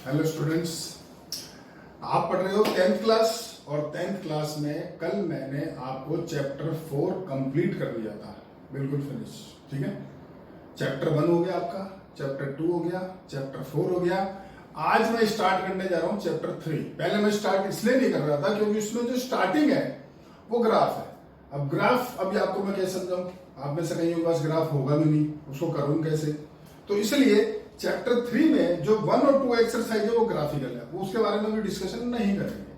Hello students, आप पढ़ रहे हो 10th क्लास और 10th क्लास में कल मैंने आपको चैप्टर 4 कंप्लीट कर दिया था, बिल्कुल फिनिश। ठीक है, चैप्टर 1 हो गया आपका, चैप्टर 2 हो गया, चैप्टर 4 हो गया। आज मैं स्टार्ट करने जा रहा हूं चैप्टर 3। पहले मैं स्टार्ट इसलिए नहीं कर रहा था क्योंकि उसमें जो स्टार्टिंग है वो ग्राफ है। अब ग्राफ अभी आपको मैं कैसे समझाऊं, आप में से कहीं के पास ग्राफ होगा भी नहीं, उसको करूं कैसे? तो इसलिए चैप्टर 3 में जो 1 और 2 एक्सरसाइज है वो ग्राफिकल है, वो उसके बारे में भी डिस्कशन नहीं करेंगे।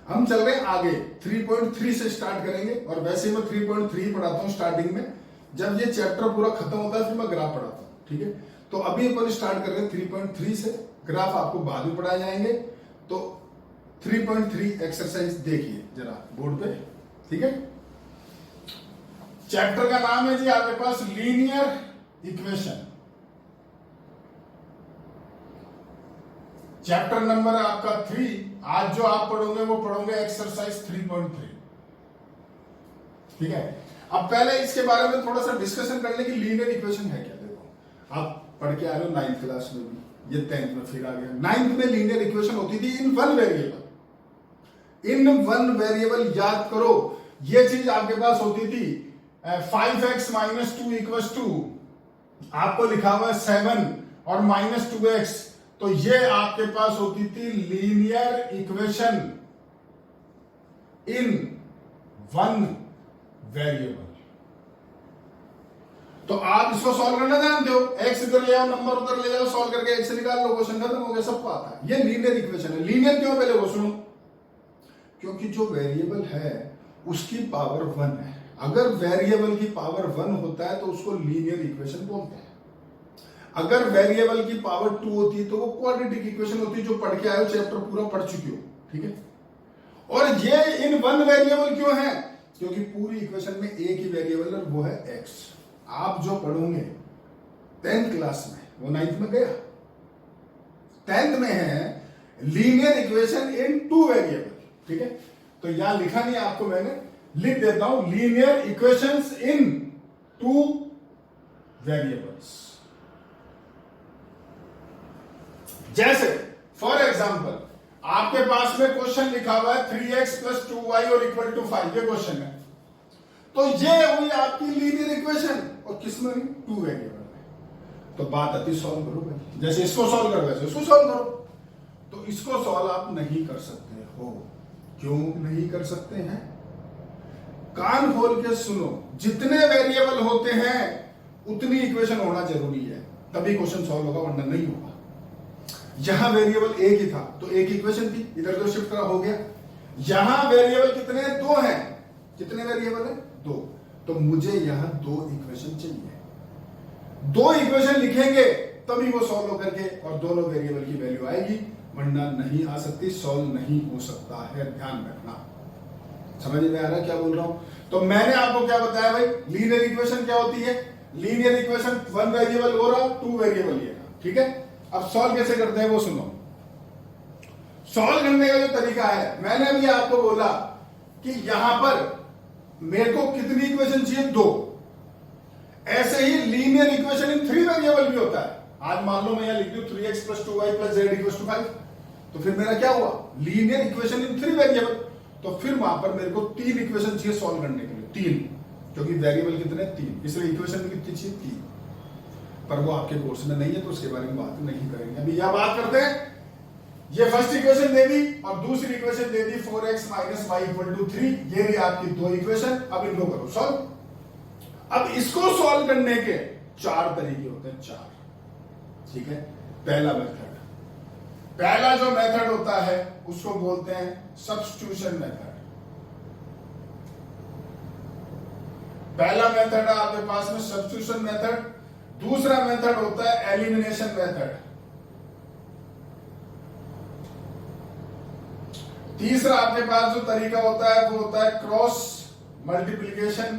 हम चल रहे हैं आगे, 3.3 से स्टार्ट करेंगे। और वैसे मैं 3.3 पढ़ाता हूँ स्टार्टिंग में, जब ये चैप्टर पूरा खत्म होता है फिर मैं ग्राफ पढ़ाता हूँ। ठीक है, तो अभी अपन स्टार्ट कर रहे हैं 3.3 से, ग्राफ आपको बाद में पढ़ाए जाएंगे। तो 3.3 एक्सरसाइज देखिए जरा बोर्ड पे। ठीक है, चैप्टर का नाम है जी आपके पास लीनियर इक्वेशन। चैप्टर नंबर आपका 3। आज जो आप पढ़ोगे वो पढ़ोगे एक्सरसाइज 3.3। ठीक है, अब पहले इसके बारे में थोड़ा सा डिस्कशन कर ले कि लीनियर इक्वेशन है क्या। देखो, आप पढ़ के आ रहे हो 9th क्लास में भी, ये 10th में फिर आ गया। 9th में लीनियर इक्वेशन होती थी in one variable. In one variable याद करो, ये चीज आपके पास होती थी 5x - 2 = 2, आपको लिखा हुआ है 7 और -2x, तो ये आपके पास होती थी linear equation in one variable. तो आप इसको सॉल्व करना जानते हो, एक्स इधर ले आओ, नंबर उधर ले जाओ, सॉल्व करके एक्स निकाल लो, क्वेश्चन खत्म हो गया, सबको आता है। ये लीनियर इक्वेशन है। लीनियर क्यों? पहले वो सुनो, क्योंकि जो वेरिएबल है उसकी पावर 1 है। अगर वेरिएबल की पावर 1 होता है तो उसको लीनियर इक्वेशन बोलते हैं। अगर वेरिएबल की पावर 2 होती है तो वो क्वाड्रेटिक इक्वेशन होती है, जो पढ़ के आए हो, चैप्टर पूरा पढ़ चुके हो। ठीक है, और ये इन वन वेरिएबल क्यों है? क्योंकि पूरी इक्वेशन में एक ही वेरिएबल है, वो है एक्स। आप जो पढ़ोगे 10th क्लास में वो 9th में गया, 10th में है लीनियर इक्वेशन इन 2 वेरिएबल। ठीक है, तो यहां लिखा नहीं आपको, मैंने लिख देता हूं लीनियर इक्वेशंस इन 2 वेरिएबल्स। जैसे फॉर एग्जाम्पल आपके पास में क्वेश्चन लिखा हुआ है 3x + 2y = 5, ये क्वेश्चन है। तो ये हुई आपकी लीनियर इक्वेशन, और किसमें? 2 वेरिएबल में। तो बात आती सॉल्व करो भाई, जैसे इसको सॉल्व करो वैसे इसको सॉल्व करो। तो इसको सॉल्व आप नहीं कर सकते हो। क्यों नहीं कर सकते हैं? कान खोल के सुनो, जितने वेरिएबल होते हैं उतनी इक्वेशन होना जरूरी है, तभी क्वेश्चन सॉल्व होगा, वरना नहीं होगा। यहां वेरिएबल एक ही था तो एक इक्वेशन थी, इधर तो शिफ्ट करा हो गया। यहां वेरिएबल कितने हैं? 2 हैं। कितने वेरिएबल है? 2। तो मुझे यहां 2 इक्वेशन चाहिए। 2 इक्वेशन लिखेंगे तभी वो सॉल्व होकर के और दोनों वेरिएबल की वैल्यू आएगी, वरना नहीं आ सकती, सॉल्व नहीं हो सकता है। ध्यान रखना, समझ में आ रहा है क्या बोल रहा हूं? तो मैंने आपको क्या बताया भाई, लीनियर इक्वेशन क्या होती है? लीनियर इक्वेशन 1 वेरिएबल हो रहा, 2 वेरिएबल ये। ठीक है, अब सॉल्व कैसे करते हैं वो सुनो। सॉल्व करने का जो तरीका है, मैंने अभी आपको बोला कि यहां पर मेरे को कितनी इक्वेशन चाहिए? 2। ऐसे ही लीनियर इक्वेशन इन 3 वेरिएबल भी होता है। आज मान लो मैं यहां लिख दूं 3x + 2y + z = 5, तो फिर मेरा क्या हुआ? Linear equation in 3 variable. तो फिर वहां पर मेरे को 3 इक्वेशन चाहिए सॉल्व करने के लिए, 3, क्योंकि वेरिएबल कितने? 3, इसलिए इक्वेशन कितनी चाहिए? 3। पर वो आपके कोर्स में नहीं है तो उसके बारे में बात नहीं करेंगे। अभी यह बात करते हैं, ये फर्स्ट इक्वेशन दे दी और दूसरी इक्वेशन दे दी 4x - y = 3। ये रही आपकी 2 इक्वेशन। अब इनको करो सॉल्व। अब इसको सॉल्व करने के 4 तरीके होते हैं, 4। ठीक है, पहला जो मेथड होता है उसको बोलते हैं सब्स्टिट्यूशन मेथड। पहला मेथड है आपके पास में सब्स्टिट्यूशन मेथड। दूसरा मेथड होता है एलिमिनेशन मेथड। तीसरा आपके पास जो तरीका होता है वो होता है क्रॉस मल्टीप्लिकेशन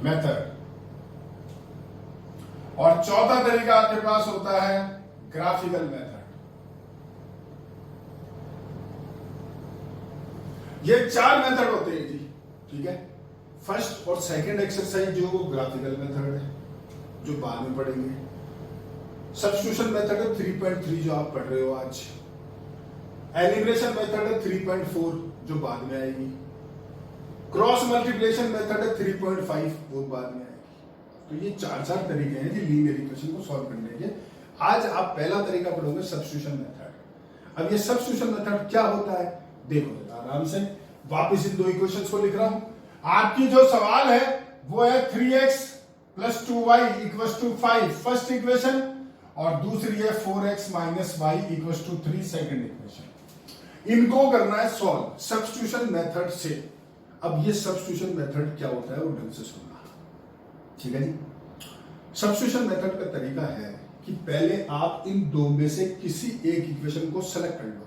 मेथड। और चौथा तरीका आपके पास होता है ग्राफिकल मेथड। ये 4 मेथड होते हैं जी। ठीक है, फर्स्ट और सेकंड एक्सरसाइज जो वो ग्राफिकल मेथड है, जो बाद में पढ़ेंगे। सब्स्टिट्यूशन मेथड है 3.3 जो आप पढ़ रहे हो आज। एलिमिनेशन मेथड है 3.4 जो बाद में आएगी। क्रॉस मल्टीप्लिकेशन मेथड है 3.5 वो बाद में आएगी। तो ये चार तरीके हैं जी लीनियर इक्वेशन को सॉल्व करने के। आज आप पहला तरीका पढ़ोगे सब्स्टिट्यूशन मेथड। अब ये सब्स्टिट्यूशन मेथड क्या होता है देखो जरा आराम से। वापस इन दो इक्वेशंस को लिख रहा हूं। आपकी जो सवाल है वो है 3x + 2y = 5 फर्स्ट इक्वेशन, और दूसरी है 4x - y = 3 सेकंड इक्वेशन। इनको करना है सॉल्व सब्स्टिट्यूशन मेथड से। अब ये सब्स्टिट्यूशन मेथड क्या होता है वो ढंग से सुनना, ठीक है जी। सब्स्टिट्यूशन मेथड का तरीका है कि पहले आप इन दो में से किसी एक इक्वेशन को सेलेक्ट कर लो,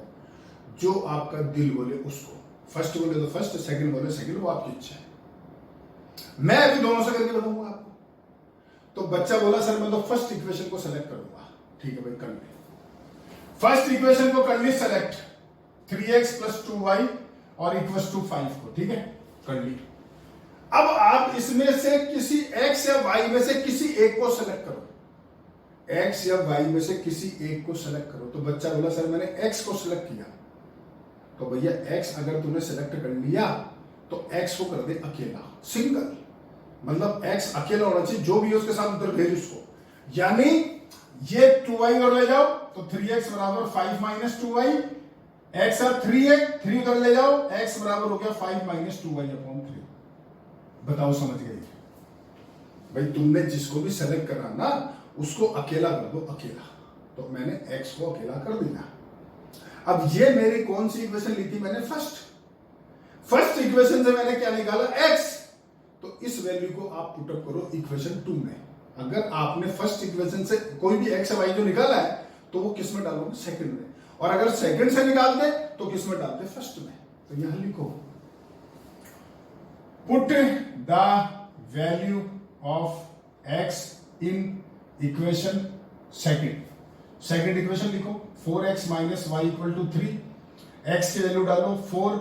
जो आपका दिल बोले उसको। फर्स्ट बोले तो फर्स्ट, सेकंड बोले सेकंड, वो आपकी इच्छा है। मैं अभी दोनों से करके बताऊंगा आपको। तो बच्चा बोला सर मैं तो फर्स्ट इक्वेशन को सेलेक्ट करूंगा, ठीक है भाई कर ले। फर्स्ट इक्वेशन को कर ली सेलेक्ट 3x + 2y और = 5 को, ठीक है कर ली। अब आप इसमें से किसी x या y में से किसी एक को सेलेक्ट करो। x या y में से किसी एक को सेलेक्ट करो। तो बच्चा बोला सर मैंने x को सेलेक्ट किया। तो भैया x अगर तूने सेलेक्ट कर लिया तो x को कर दे अकेला, सिंगल। मतलब x अकेला होना चाहिए, जो भी है उसके साथ उधर भेज उसको। यानी ये 2y और ले जाओ तो 3x = 5 - 2y, x और 3 है, 3 उधर ले जाओ, x बराबर हो गया 5 - 2y/3। बताओ समझ गए भाई? तुमने जिसको भी सेलेक्ट करा ना उसको अकेला कर दो, अकेला। तो मैंने x को अकेला कर दिया। अब ये मेरी कौन सी इक्वेशन ली थी मैंने? फर्स्ट इक्वेशन से मैंने क्या निकाला? x। तो इस वैल्यू को आप पुट अप करो इक्वेशन 2 में। अगर आपने फर्स्ट इक्वेशन से कोई भी x y जो निकाला है तो वो किस में डालोगे? सेकंड में। और अगर सेकंड से निकालते तो किस में डालते? फर्स्ट में। तो यहां लिखो put the value of x in equation second equation लिखो 4x - y = 3। x की वैल्यू डालो 4,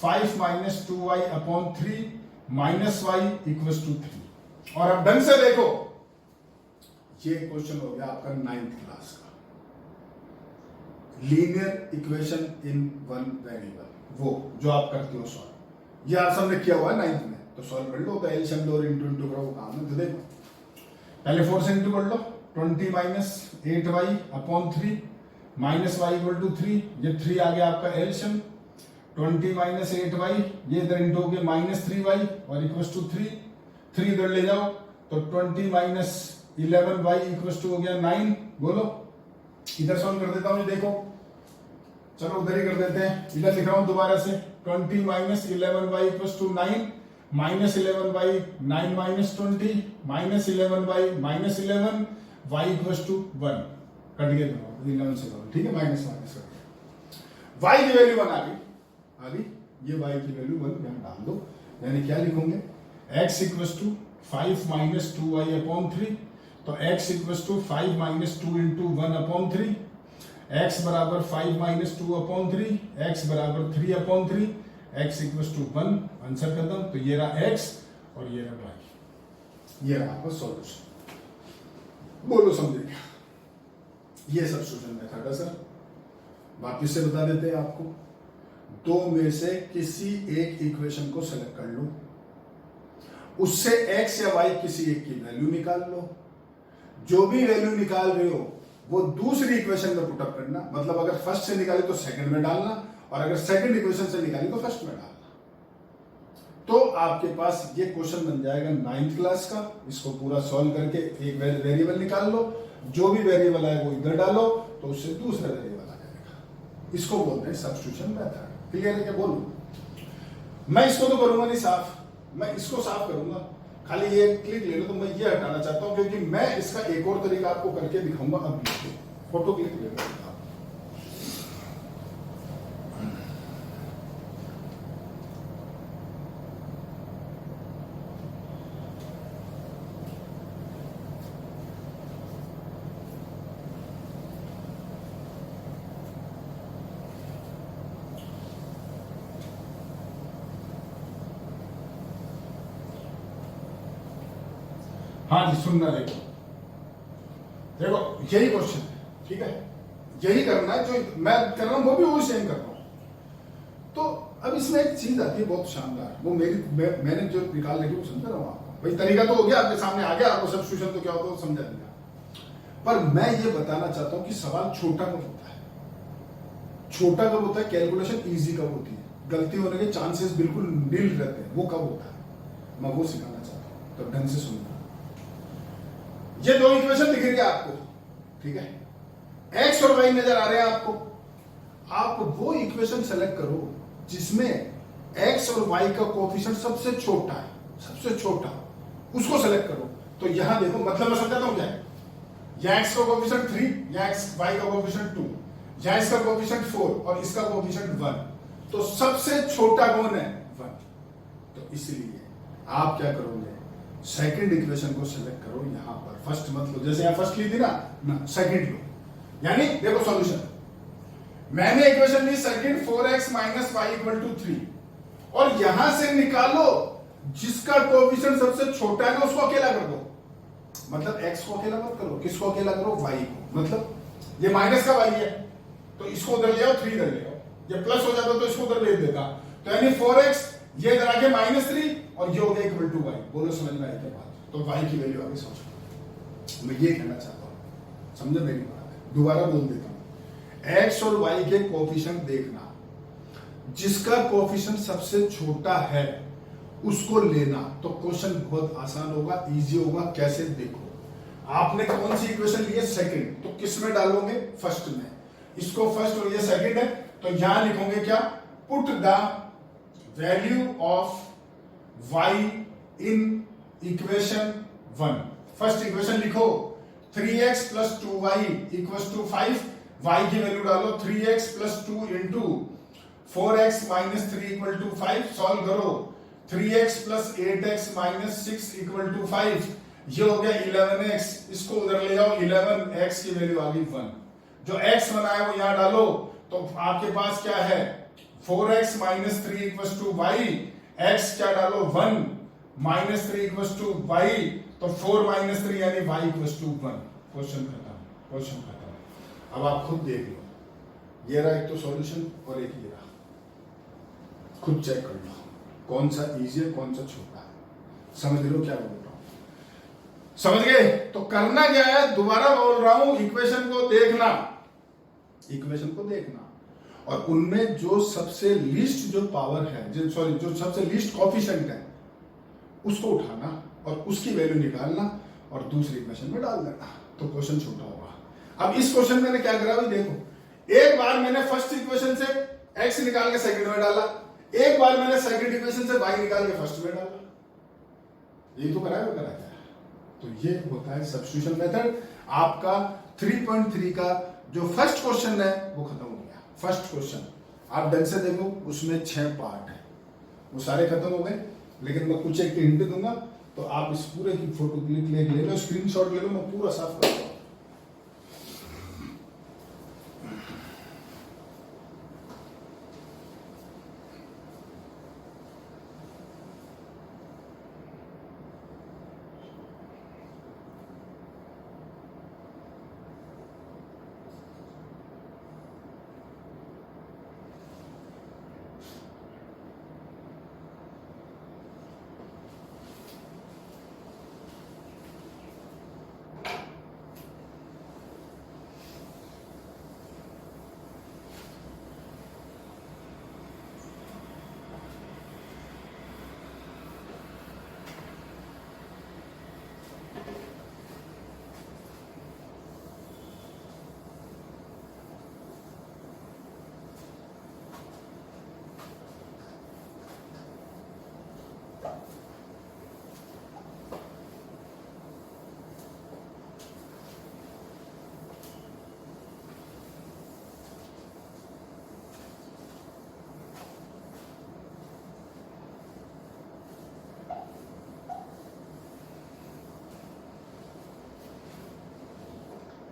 5 - 2y/3 - y = 3। और अब ढंग से देखो, ये क्वेश्चन हो गया आपका 9th क्लास का। Linear equation in one variable, वो जो आप करते हो सॉल्व। ये आप सबने किया हुआ है 9th में, तो सॉल्व कर लो। तो एलसीएम लो और इंटू करो, काम है। तो देखो पहले 4 से इंटू कर लो, 20 - 8y/3 - y = 3। ये 3 आ गया आपका एलसीएम। 20 - 8y, ये इधर इंटू हो गया -3y और = 3। 3 इधर ले जाओ तो 20 - 11y = हो गया 9। बोलो इधर सॉल्व कर देता हूं, ये देखो। चलो उधर ही कर देते हैं। इधर लिख रहा हूं दोबारा से 20 - 11y = 9 -11y 9 - 20 -11y -11 y = 1। Cut गया दोनों 11 से करो, ठीक है। माइनस कर y की वैल्यू 1 आ गई। ये y की वैल्यू 1 यहां डाल दो। यानी क्या लिखोगे? x = 5 - 2y/3। तो x = 5 - 2 × 1/3। x बराबर 5 - 2/3, x बराबर 3/3, x = 1। आंसर कर दो। तो ये रहा x और ये रहा y। ये रहा आपका सॉल्यूशन। बोलो समझे क्या? ये सब्स्टिट्यूशन मेथड है सर। वापिस से बता देते हैं आपको। दो में से किसी एक इक्वेशन को सेलेक्ट कर लो, उससे x या y किसी एक की वैल्यू निकाल लो। जो भी वैल्यू निकाल रहे हो वो दूसरी इक्वेशन में पुट अप करना। मतलब अगर फर्स्ट से निकाली तो सेकंड में डालना, और अगर सेकंड इक्वेशन से निकाली तो फर्स्ट में डालना। तो आपके पास ये क्वेश्चन बन जाएगा 9th क्लास का। इसको पूरा सॉल्व करके एक वेरिएबल निकाल लो, जो भी वेरिएबल आए वो इधर डालो तो उससे दूसरा वेरिएबल आ जाएगा। इसको बोलते हैं सब्स्टिट्यूशन मेथड। क्लियर है क्या? बोलो। मैं इसको तो करूंगा नहीं साफ, मैं इसको साफ करूंगा। खाली ये क्लिक ले लो। तो मैं ये हटाना चाहता हूं क्योंकि मैं इसका एक और तरीका आपको करके दिखाऊंगा। अब फोटो क्लिक ले लो। हाँ जी सुनना देखो। देखो यही क्वेश्चन है, ठीक है, यही करना है जो मैं कर रहा हूं, वो भी वही सेम कर रहा हूं। तो अब इसमें एक चीज आती है बहुत शानदार, वो मैंने जो निकाल रखी वो समझा रहा हूं आपको। भाई तरीका तो हो गया, आपके सामने आ गया, आपको सब्स्टिट्यूशन तो क्या होता है समझा दिया। पर मैं ये बताना चाहता हूं कि सवाल छोटा कब होता है, छोटा कब होता है, कैलकुलेशन इजी कब होती है, गलती होने के चांसेस बिल्कुल नील रहते हैं, वो कब होता है, मैं वो सिखाना चाहता हूं। तो ढंग से सुनना। ये दो इक्वेशन दिख रही है आपको, ठीक है, एक्स और वाई नजर आ रहे हैं आपको। आप वो इक्वेशन सेलेक्ट करो जिसमें एक्स और वाई का कोएफिशिएंट सबसे छोटा है, सबसे छोटा, उसको सेलेक्ट करो। तो यहां देखो, मतलब मैं समझाता हूं क्या है, या एक्स का कोएफिशिएंट 3, या एक्स वाई का कोएफिशिएंट 2, या इसका कोएफिशिएंट 4 और इसका कोएफिशिएंट 1, तो सबसे छोटा कौन है, 1। तो इसलिए आप क्या करोगे, सेकंड इक्वेशन को सिलेक्ट करो, यहां पर फर्स्ट मत लो, जैसे यहां फर्स्ट ली थी ना सेकंड लो। यानी देखो सॉल्यूशन, मैंने इक्वेशन ली second 4x minus y equal to 3, और यहां से निकालो जिसका कोएफिशिएंट सबसे छोटा है ना उसको अकेला कर दो। मतलब x को अकेला मत करो, किसको अकेला करो, y को। मतलब ये माइनस का y है तो इसको उधर ले आओ, 3 इधर ले आओ, ये प्लस हो जाता तो इसको उधर भेज देगा। तो यानी 4x ये इधर आके -3 और ये हो गया इक्वल टू y। बोलो समझ में आई क्या बात? तो y की वैल्यू आगे सोचो। मैं ये कहना चाहता हूं, समझो मेरी बात, दोबारा बोल देता हूं। x और y के कोएफिशिएंट देखना, जिसका कोएफिशिएंट सबसे छोटा है उसको लेना। तो क्वेश्चन बहुत आसान होगा, इजी होगा। कैसे, देखो आपने कौन सी इक्वेशन ली है, सेकंड, तो किस में डालोगे, फर्स्ट में। इसको फर्स्ट और ये सेकंड है, तो यहां लिखोगे क्या, put the value of y in equation 1। First equation लिखो 3x plus 2y equal to 5, y की वैल्यू डालो 3x plus 2 into 4x minus 3 equal to 5, solve करो 3x plus 8x minus 6 equal to 5, ये हो गया 11x, इसको उधर ले जाओ 11x की वैल्यू आ गई 1। जो x बनाया वो यहां डालो, तो आपके पास क्या है 4x minus 3 equal to y, x क्या डालो 1 माइनस 3 इक्वल टू y, तो 4 माइनस 3 यानी y इक्वल टू 1। क्वेश्चन खत्म, क्वेश्चन खत्म। अब आप खुद देख लो, ये रहा एक तो सॉल्यूशन और एक ये रहा, खुद चेक कर लो कौन सा इजी है कौन सा छोटा है। समझ लो क्या बोल रहा हूं, समझ गए? तो करना क्या है, दोबारा बोल रहा हूं, इक्वेशन को देखना, इक्वेशन को देखना, और उनमें जो सबसे लीस्ट जो पावर है, जो सबसे लीस्ट कोएफिशिएंट है उसको उठाना और उसकी वैल्यू निकालना और दूसरी इक्वेशन में डाल देना, तो क्वेश्चन छोटा होगा। अब इस क्वेश्चन में मैंने क्या करा, देखो, एक बार मैंने फर्स्ट इक्वेशन से x निकाल के सेकंड में डाला, एक बार मैंने सेकंड इक्वेशन से y निकाल के फर्स्ट में डाला, ये तो कराया क्या? तो ये होता है सब्स्टिट्यूशन मेथड। आपका 3.3 का जो फर्स्ट क्वेश्चन है वो खत्म हो गया। फर्स्ट क्वेश्चन आप ढंग से देखो, उसमें 6 पार्ट है, वो सारे खत्म हो गए, लेकिन मैं कुछ एक हिंट दूंगा, तो आप इस पूरे की फोटो क्लिक ले लो, स्क्रीनशॉट ले लो, मैं पूरा साफ करता हूं।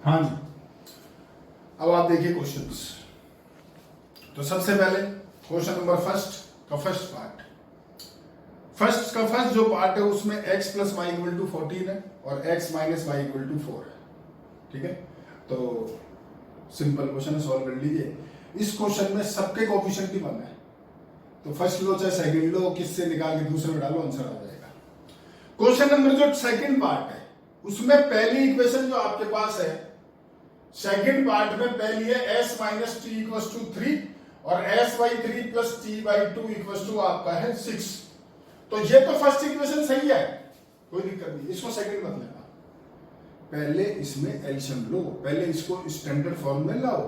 हाँ जी, अब आप देखिए क्वेश्चंस। तो सबसे पहले क्वेश्चन नंबर फर्स्ट का फर्स्ट पार्ट, फर्स्ट जो पार्ट है उसमें x plus y equal to 14 है और x minus y equal to 4 है। ठीक है, तो सिंपल क्वेश्चन सॉल्व कर लीजिए। इस क्वेश्चन में सबके कोएफिशिएंट ही 1 है, तो फर्स्ट लो चाहे सेकंड लो, किससे निकाल के दूसरे में डालो, आंसर आ जाएगा। क्वेश्चन नंबर जो सेकंड पार्ट है उसमें पहली इक्वेशन जो आपके पास है, सेकंड पार्ट में पहली है s minus t equal to 3 और s by 3 plus t by 2 equal to आपका है 6। तो ये तो फर्स्ट इक्वेशन सही है, कोई दिक्कत नहीं, इसको सेकंड मत लेना। पहले इसमें एलसीएम लो, पहले इसको स्टैंडर्ड फॉर्म में लाओ।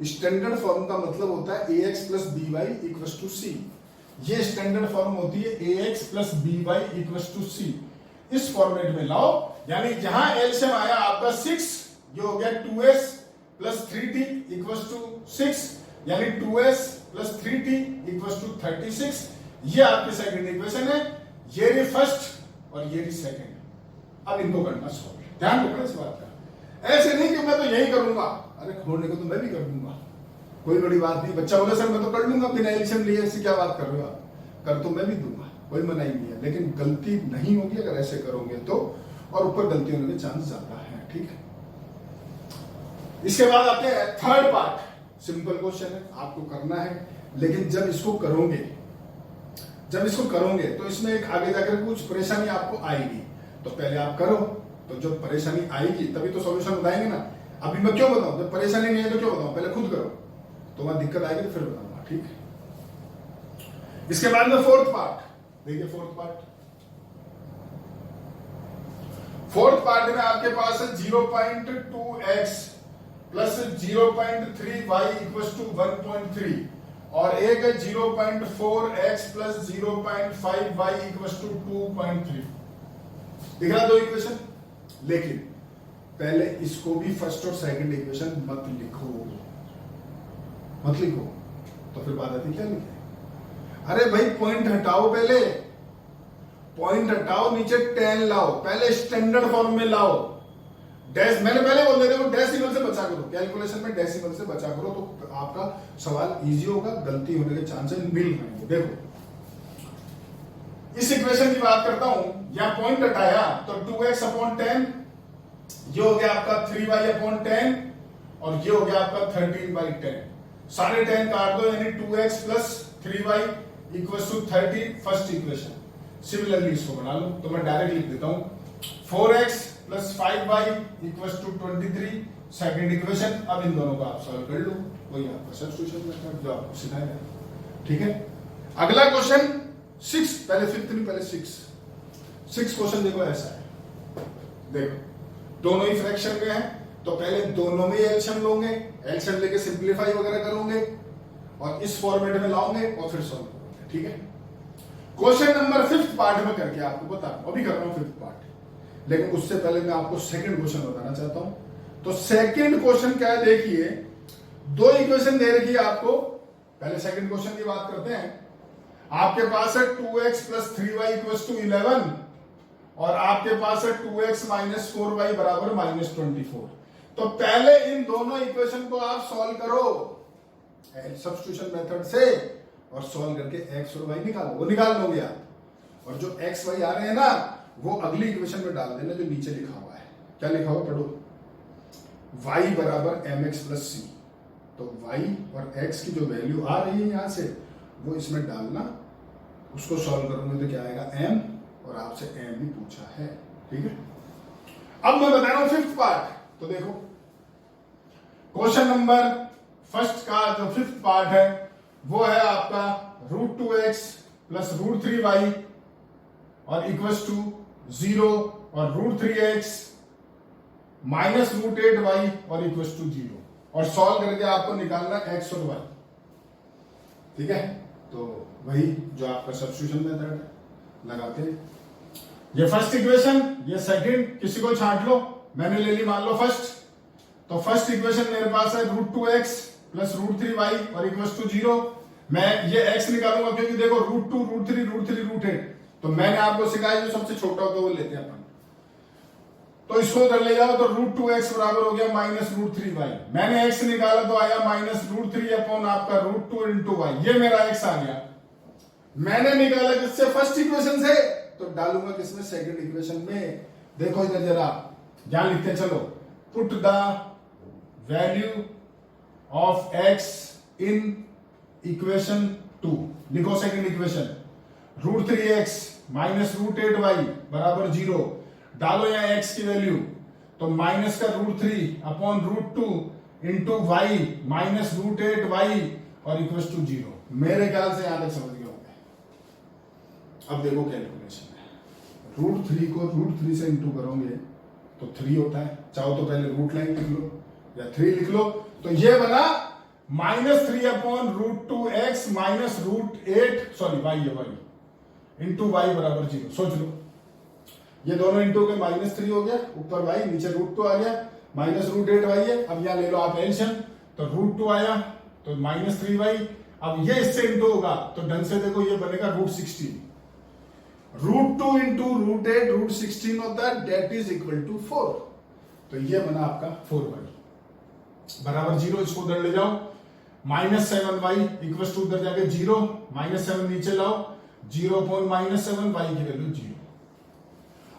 स्टैंडर्ड फॉर्म का मतलब होता है ax plus B Y equal to C. ये स्टैंडर्ड फॉर्म होती है ax plus B Y equal to C. इस फॉर्मेट में लाओ, यानी जहां एलसीएम आया आपका 6, ये हो गया 2s plus 3t equal to 6, यानी 2s plus 3t equal to 36। ये आपकी सेकंड इक्वेशन है, ये रही फर्स्ट और ये रही सेकंड। अब इनको करना सॉल्व, ध्यान रखना इस बात का। ऐसे नहीं कि मैं तो यही करूंगा, अरे खोलने को तो मैं भी कर दूंगा, कोई बड़ी बात नहीं। बच्चा बोले सर मैं तो कर लूंगा बिना एलसीएम लिए, ऐसी क्या बात कर रहे हो आप, कर तो मैं भी दूंगा, कोई मनाही नहीं है, लेकिन गलती नहीं होगी अगर ऐसे करोगे तो, और ऊपर गलती होने के चांस ज्यादा है, ठीक है। इसके बाद आते हैं थर्ड पार्ट। सिंपल क्वेश्चन है, आपको करना है, लेकिन जब इसको करोगे तो इसमें एक आगे जाकर कुछ परेशानी आपको आएगी, तो पहले आप करो, तो जब परेशानी आएगी तभी तो सॉल्यूशन बताएंगे ना। अभी मैं क्यों बताऊं, जब परेशानी नहीं है तो क्यों बताऊं, पहले खुद करो, तो वहां दिक्कत आएगी तो फिर बताऊंगा, ठीक है। इसके बाद में फोर्थ पार्ट देखिए। फोर्थ पार्ट में आपके पास है 0.2x plus 0.3y equal to 1.3 और एक है 0.4x plus 0.5y equal to 2.3। दिख रहा दो इक्वेशन, लेकिन पहले इसको भी फर्स्ट और सेकंड इक्वेशन मत लिखो, तो फिर बात आती क्या लिखे। अरे भाई पॉइंट हटाओ, पहले पॉइंट हटाओ, नीचे 10 लाओ, पहले स्टैंडर्ड फॉर्म में लाओ। मैंने पहले बोल दिया, डेसिमल से बचा करो, कैलकुलेशन में डेसिमल से बचा करो, तो आपका सवाल इजी होगा, गलती होने के चांसेस मिल रहे हैं। देखो इस इक्वेशन की बात करता हूं, यहां पॉइंट हटाया तो 2x अपॉन 10, ये हो गया आपका 3y अपॉन 10 और ये हो गया आपका 13/10। सारे 10 काट दो, यानी 2x plus 3y equal to 30 first equation. Similarly इसको बना लो, तो मैं डायरेक्ट लिख देता हूं 4x plus 5y equal to 23 second equation. अब इन दोनों को आप सॉल्व कर लो, वही आपका सब्स्टिट्यूशन मेथड जो आपको सिखाया है, ठीक है। अगला क्वेश्चन 6, पहले फिफ्थ नहीं, पहले 6 क्वेश्चन देखो ऐसा है। देखो दोनों ही फ्रैक्शन में है, तो पहले दोनों में एलसीएम लोगे, एलसीएम लेके सिंपलीफाई वगैरह करोगे और इस फॉर्मेट में लाओगे और फिर सॉल्व करोगे, ठीक है। क्वेश्चन नंबर 5th पार्ट में करके आपको बता, अभी कर रहा हूं 5th पार्ट, लेकिन उससे पहले मैं आपको सेकंड क्वेश्चन बताना चाहता हूं। तो सेकंड क्वेश्चन क्या है, देखिए दो इक्वेशन दे रखी है आपको। पहले सेकंड क्वेश्चन की बात करते हैं। आपके पास है 2x plus 3y equal to 11 और आपके पास है 2x माइनस 4y बराबर माइनस 24। तो पहले इन दोनों इक्वेशन को आप सॉल्व करो सब्स्टिट्यूशन मेथड से और सॉल्व करके x और y निकालो, वो निकाल लोगे आप। और जो x y आ रहे हैं ना, वो अगली इक्वेशन में डाल देना जो नीचे लिखा हुआ है। क्या लिखा हुआ पढ़ो, y बराबर mx प्लस c। तो y और x की जो वैल्यू आ रही है यहां से, वो इसमें डालना, उसको सॉल्व करोगे तो क्या आएगा m, और आपसे m भी पूछा है, ठीक है। अब मैं बता रहा हूं 5th पार्ट। तो देखो क्वेश्चन नंबर फर्स्ट का जो 5th पार्ट है वो है आपका √2x प्लस √3y और इक्वल्स टू 0 और √3x माइनस √8y और इक्वल्स टू 0 और सॉल्व करके आपको निकालना x और y, ठीक है। तो वही जो आपका सब्स्टिट्यूशन मेथड है, लगाते हैं। ये फर्स्ट इक्वेशन, ये सेकंड, किसी को छांट लो, मैंने ले ली मान लो फर्स्ट। तो फर्स्ट इक्वेशन मेरे पास है √2x प्लस √3y और इक्वल्स टू 0। मैं ये x निकालूंगा क्योंकि देखो √2 √3 √8, तो मैंने आपको सिखाया जो सबसे छोटा होता है वो लेते हैं अपन। तो इसको उधर ले जाओ तो √2x बराबर हो गया माइनस √3y। मैंने x निकाला तो आया माइनस √3 अपॉन आपका √2 इंटू y, ये मेरा x आ गया। मैंने निकाला किससे, फर्स्ट इक्वेशन से, तो डालूंगा किसमें, सेकंड इक्वेशन में। देखो इधर जरा, यहां लिखते चलो put the value of x in equation 2। लिखो second equation, √3x minus √8y बराबर 0। डालो यहाँ x की वैल्यू, तो माइनस का √3 upon √2 into Y minus √8y और इक्वल टू 0। मेरे ख्याल से यहां तक समझ गए होंगे। अब देखो कैलकुलेशन है, √3 को √3 से इंटू करोगे तो 3 होता है। चाहो तो पहले रूट लाइन लिख लो या 3 लिख लो। तो ये बना -3 upon √2x minus √8 sorry y है y इंटू वाई बराबर 0। सोच लो, ये दोनों इंटू के -3 हो गया, ऊपर y नीचे √2 आ गया, माइनस √8y है। अब यहाँ ले लो आप एल्शियम, तो √2 आया तो -3y। अब ये इससे इंटू होगा तो ढंग से देखो, ये बनेगा √16। √2 इंटू √8 √16 होता है, डेट इज इक्वल टू 4। तो ये बना आपका 4y बराबर 0। इसको उधर ले जाओ, -7y इक्वल टू उधर जाके 0, -7 नीचे लाओ, 0 अपॉन -7 y की वैल्यू 0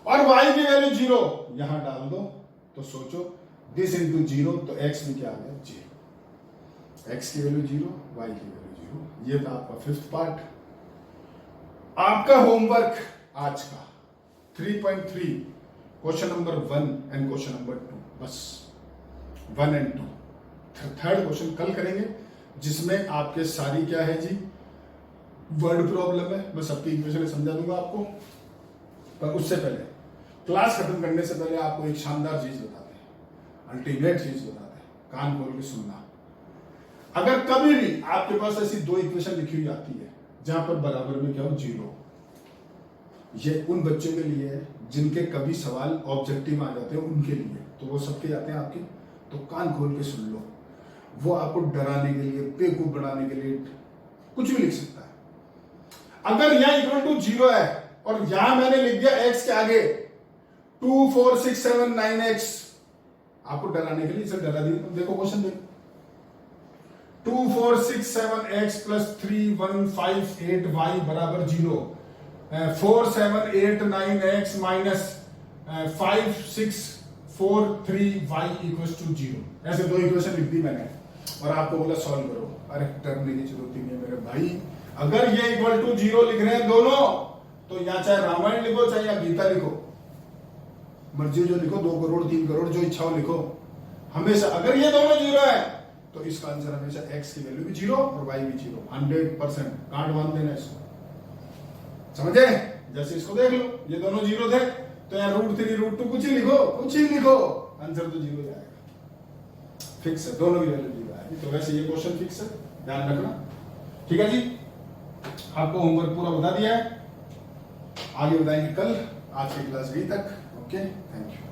और y की वैल्यू 0 यहां डाल दो। तो सोचो दिस इंटू 0, तो x में क्या आ गया 0। x की वैल्यू 0, y की वैल्यू 0। ये था आपका 5th पार्ट। आपका होमवर्क आज का 3.3 question number 1 and question number 2, बस 1 एंड 2। थर्ड क्वेश्चन कल करेंगे, जिसमें आपके सारी क्या है जी, वर्ड प्रॉब्लम है। मैं सबकी इक्वेशन समझा दूंगा आपको, पर उससे पहले क्लास खत्म करने से पहले आपको एक शानदार चीज बताते हैं, अल्टीमेट चीज बताते हैं, कान खोल के सुनना। अगर कभी भी आपके पास ऐसी 2 इक्वेशन लिखी हुई आती है जहां पर बराबर में क्या हो 0, ये उन बच्चों के लिए है जिनके कभी सवाल ऑब्जेक्टिव आ जाते हैं, उनके लिए। तो वो सबके आते हैं आपके, तो कान खोल के सुन लो। वो आपको डराने के लिए, बेवकूफ बनाने के लिए कुछ भी लिख सकता है। अगर यहां इक्वल टू 0 है और यहां मैंने लिख दिया x के आगे 2 4 6 7 9x, आपको डराने के लिए इसे डरा दिया। देखो क्वेश्चन देखो, 2 4 6 7x प्लस 3 1 5 8y बराबर 0, 4 7 8 9x minus 5 6 4 3y equal to 0। ऐसे 2 इक्वेशन लिख दी मैंने और आपको बोला सॉल्व करो। अरे डरने की जरूरत ही नहीं है मेरे भाई। अगर ये इक्वल टू 0 लिख रहे हैं दोनों, तो यहां चाहे रामायण लिखो चाहे या गीता लिखो, मर्जी जो लिखो, 2 करोड़ 3 करोड़ जो इच्छा हो लिखो। हमेशा अगर ये दोनों 0 है तो इसका आंसर हमेशा x की वैल्यू भी 0 और y भी 0, 100%। कांट बांध देना इसको, समझे? जैसे इसको देख लो, ये दोनों 0 थे, तो यहाँ √3 √2 कुछ ही लिखो, कुछ ही लिखो, आंसर तो 0 आएगा। फिक्स है, दोनों की वैल्यू 0 आएगी। तो वैसे ये क्वेश्चन फिक्स है, ध्यान रखना। ठीक है जी, आपको होमवर्क पूरा बता दिया है, आगे बताएंगे कल। आज की क्लास यहीं तक। Okay, thank you.